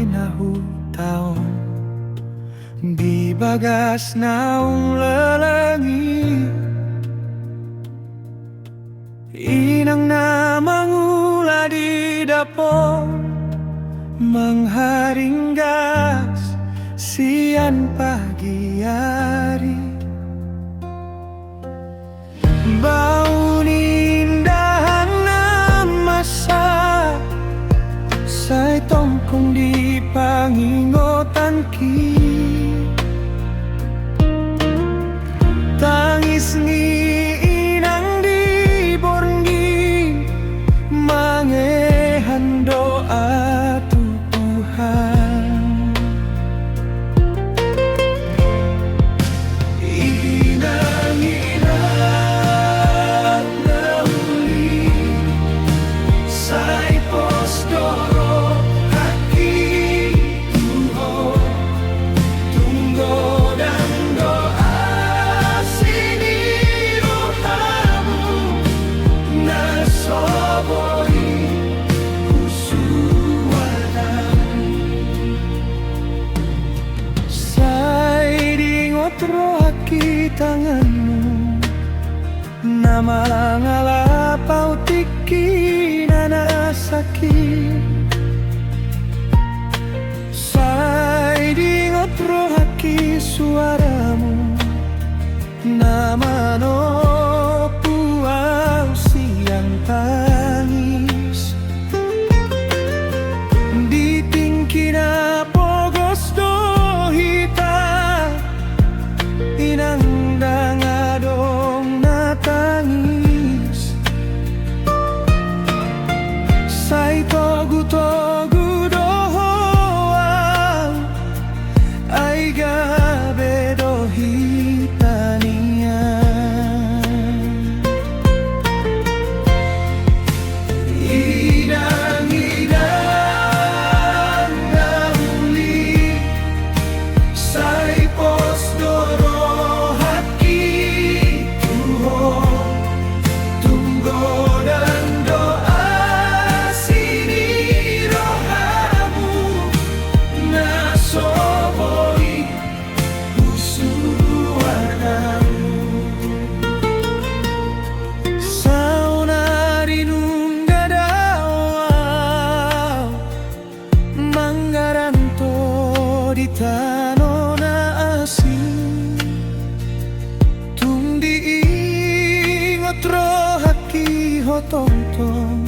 pinahutaon di bagas naong lalangi. Inang na mangula di dapol mangharinggas sian pagi hari. Bau indahan na masa say tongkong di pangingotan ki. Tangis ni inang di borngi mangehan doa Tuhan. Inang-inang na uli say postoro haki tuho tunggo dan doa sinirohamu na soboi haki tanganmu na malangalapaw tiki na naasaki. Say dingot rohaki suaramu na manopuaw siyang tangis. Di tingki na pogos dohita inang dangadong natangis. Say togu-togu dohoang ay gabe dohitanian. Idang-idang na uli say postoro di tano na asin tung di ingot rohaki hotong-tong